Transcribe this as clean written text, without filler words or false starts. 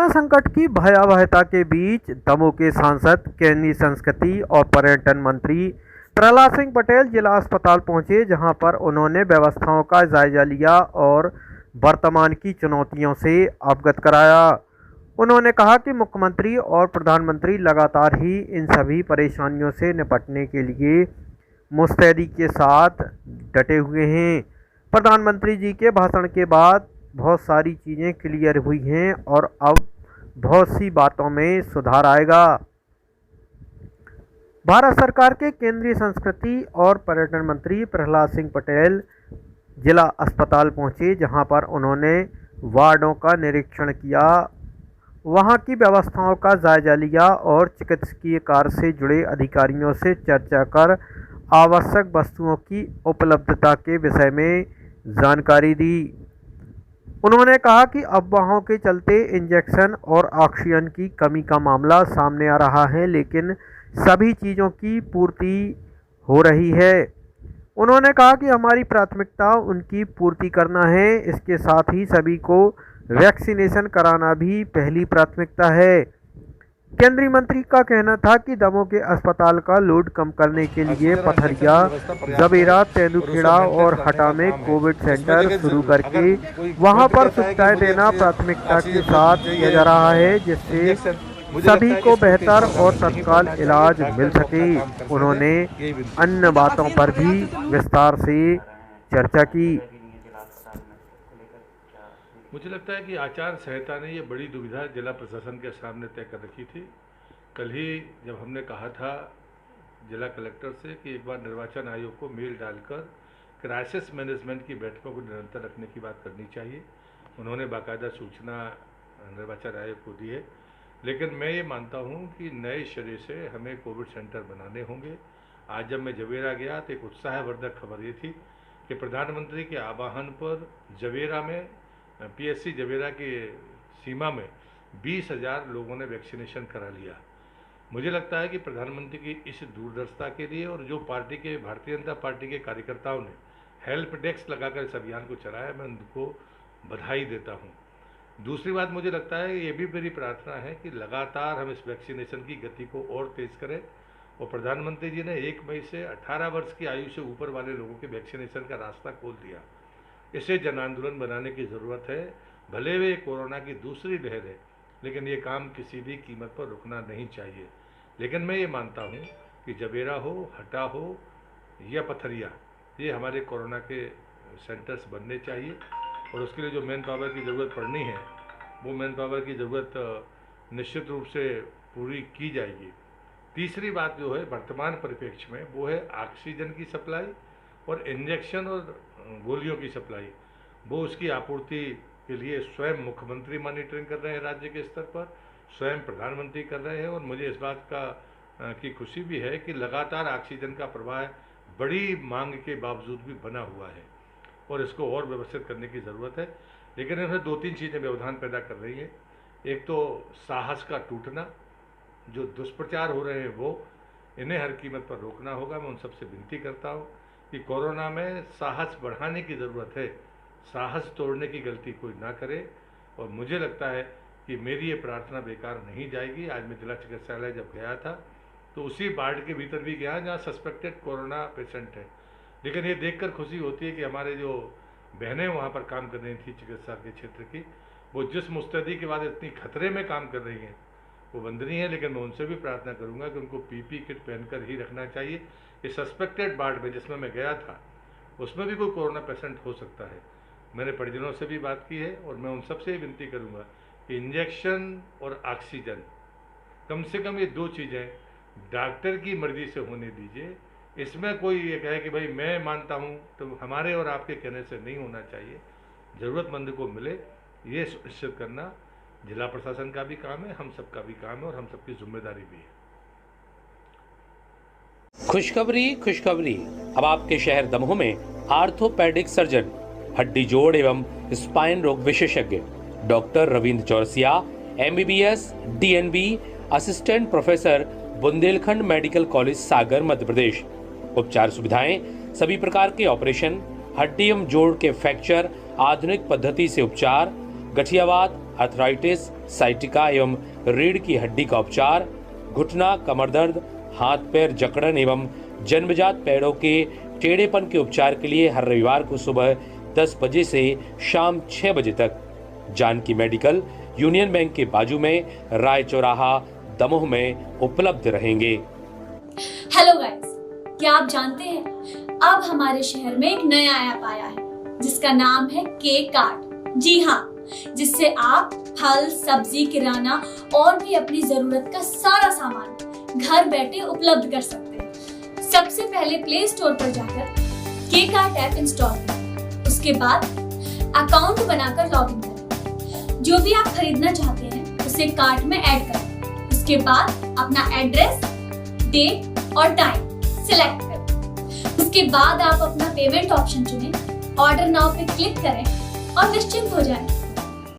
Corona संकट की भयावहता के बीच दमोह के सांसद, केंद्रीय संस्कृति और पर्यटन मंत्री प्रहलाद सिंह पटेल जिला अस्पताल पहुंचे, जहां पर उन्होंने व्यवस्थाओं का जायजा लिया और वर्तमान की चुनौतियों से अवगत कराया। उन्होंने कहा कि मुख्यमंत्री और प्रधानमंत्री लगातार ही इन सभी परेशानियों से निपटने के लिए मुस्तैदी के साथ डटे हुए हैं। प्रधानमंत्री जी के भाषण के बाद बहुत सारी चीज़ें क्लियर हुई हैं और अब बहुत सी बातों में सुधार आएगा। भारत सरकार के केंद्रीय संस्कृति और पर्यटन मंत्री प्रहलाद सिंह पटेल जिला अस्पताल पहुंचे, जहां पर उन्होंने वार्डों का निरीक्षण किया, वहां की व्यवस्थाओं का जायजा लिया और चिकित्सकीय कार्य से जुड़े अधिकारियों से चर्चा कर आवश्यक वस्तुओं की उपलब्धता के विषय में जानकारी दी। उन्होंने कहा कि अफवाहों के चलते इंजेक्शन और ऑक्सीजन की कमी का मामला सामने आ रहा है, लेकिन सभी चीज़ों की पूर्ति हो रही है। उन्होंने कहा कि हमारी प्राथमिकता उनकी पूर्ति करना है। इसके साथ ही सभी को वैक्सीनेशन कराना भी पहली प्राथमिकता है। केंद्रीय मंत्री का कहना था कि दमोह के अस्पताल का लोड कम करने के लिए पथरिया, जवेरा, तेंदुखेड़ा और हटा में कोविड सेंटर शुरू करके वहां पर सुविधाएं देना प्राथमिकता के साथ किया जा रहा है, जिससे सभी को बेहतर और तत्काल इलाज मिल सके। उन्होंने अन्य बातों पर भी विस्तार से चर्चा की। मुझे लगता है कि आचार संहिता ने ये बड़ी दुविधा जिला प्रशासन के सामने तय कर रखी थी। कल ही जब हमने कहा था जिला कलेक्टर से कि एक बार निर्वाचन आयोग को मेल डालकर क्राइसिस मैनेजमेंट की बैठकों को निरंतर रखने की बात करनी चाहिए, उन्होंने बाकायदा सूचना निर्वाचन आयोग को दी है। लेकिन मैं ये मानता हूँ कि नए सिरे से हमें कोविड सेंटर बनाने होंगे। आज जब मैं जवेरा गया तो एक उत्साहवर्धक खबर ये थी कि प्रधानमंत्री के आह्वान पर जवेरा में पीएससी जवेरा की सीमा में 20,000 लोगों ने वैक्सीनेशन करा लिया। मुझे लगता है कि प्रधानमंत्री की इस दूरदर्शिता के लिए और जो पार्टी के भारतीय जनता पार्टी के कार्यकर्ताओं ने हेल्प डेस्क लगाकर इस अभियान को चलाया, मैं उनको बधाई देता हूँ। दूसरी बात, मुझे लगता है ये भी मेरी प्रार्थना है कि लगातार हम इस वैक्सीनेशन की गति को और तेज करें। और प्रधानमंत्री जी ने 1 मई से 18 वर्ष की आयु से ऊपर वाले लोगों के वैक्सीनेशन का रास्ता खोल दिया। इसे जन आंदोलन बनाने की ज़रूरत है। भले वे कोरोना की दूसरी लहर है, लेकिन ये काम किसी भी कीमत पर रुकना नहीं चाहिए। लेकिन मैं ये मानता हूँ कि जवेरा हो, हटा हो या पथरिया, ये हमारे कोरोना के सेंटर्स बनने चाहिए और उसके लिए जो मैन पावर की ज़रूरत पड़नी है, वो मैन पावर की ज़रूरत निश्चित रूप से पूरी की जाएगी। तीसरी बात जो है वर्तमान परिप्रेक्ष्य में, वो है ऑक्सीजन की सप्लाई और इंजेक्शन और गोलियों की सप्लाई। वो उसकी आपूर्ति के लिए स्वयं मुख्यमंत्री मॉनिटरिंग कर रहे हैं, राज्य के स्तर पर स्वयं प्रधानमंत्री कर रहे हैं। और मुझे इस बात की खुशी भी है कि लगातार ऑक्सीजन का प्रवाह बड़ी मांग के बावजूद भी बना हुआ है और इसको और व्यवस्थित करने की ज़रूरत है। लेकिन इसमें 2-3 चीज़ें व्यवधान पैदा कर रही हैं। एक तो साहस का टूटना, जो दुष्प्रचार हो रहे हैं वो, इन्हें हर कीमत पर रोकना होगा। मैं उन सबसे विनती करता हूँ कि कोरोना में साहस बढ़ाने की ज़रूरत है, साहस तोड़ने की गलती कोई ना करे। और मुझे लगता है कि मेरी ये प्रार्थना बेकार नहीं जाएगी। आज मैं जिला चिकित्सालय जब गया था तो उसी वार्ड के भीतर भी गया जहाँ सस्पेक्टेड कोरोना पेशेंट है, लेकिन ये देखकर खुशी होती है कि हमारे जो बहनें वहाँ पर काम कर रही थी चिकित्सा के क्षेत्र की, वो जिस मुस्तैदी के बाद इतनी खतरे में काम कर रही हैं, वो वंदनीय है। लेकिन मैं उनसे भी प्रार्थना करूँगा कि उनको पीपी किट पहनकर ही रखना चाहिए। ये सस्पेक्टेड वार्ड में जिसमें मैं गया था, उसमें भी कोई कोरोना पेशेंट हो सकता है। मैंने परिजनों से भी बात की है और मैं उन सबसे ही विनती करूँगा कि इंजेक्शन और ऑक्सीजन, कम से कम ये 2 चीज़ें डॉक्टर की मर्जी से होने दीजिए। इसमें कोई ये कहे कि भाई मैं मानता हूँ, तो हमारे और आपके कहने से नहीं होना चाहिए। ज़रूरतमंद को मिले, ये सुनिश्चित करना जिला प्रशासन का भी काम है, हम सबका भी काम है और हम सबकी जिम्मेदारी भी है। खुशखबरी। अब आपके शहर दमोह में आर्थोपेडिक सर्जन, हड्डी जोड़ एवं स्पाइन रोग विशेषज्ञ doctor Ravindra Chaurasia, MBBS, DNB, assistant professor, Bundelkhand medical college Sagar, Madhya Pradesh. उपचार सुविधाएं, सभी प्रकार के ऑपरेशन, हड्डी एवं जोड़ के फ्रैक्चर, आधुनिक पद्धति से उपचार, गठियावात, अर्थराइटिस, साइटिका एवं रीढ़ की हड्डी का उपचार, घुटना, कमर दर्द, हाथ पैर जकड़न एवं जन्मजात पैरों के टेढ़ेपन के उपचार के लिए हर रविवार को सुबह 10 बजे से शाम 6 बजे तक जानकी मेडिकल, यूनियन बैंक के बाजू में, राय चौराहा, दमोह में उपलब्ध रहेंगे। हेलो गाइस, क्या आप जानते हैं अब हमारे शहर में एक नया ऐप आया है जिसका नाम है के कार्ट। जी हाँ, जिससे आप फल, सब्जी, किराना और भी अपनी जरूरत का सारा सामान घर बैठे उपलब्ध कर सकते हैं। सबसे पहले प्ले स्टोर पर जाकर के कार्ट ऐप इंस्टॉल करें। उसके बाद अकाउंट बनाकर लॉगिन करें। जो भी आप खरीदना चाहते हैं उसे कार्ट में ऐड करें। उसके बाद अपना एड्रेस, डेट और टाइम सिलेक्ट करें। उसके बाद आप अपना पेमेंट ऑप्शन चुनें, ऑर्डर नाउ पे क्लिक करें और निश्चिंत हो जाएं।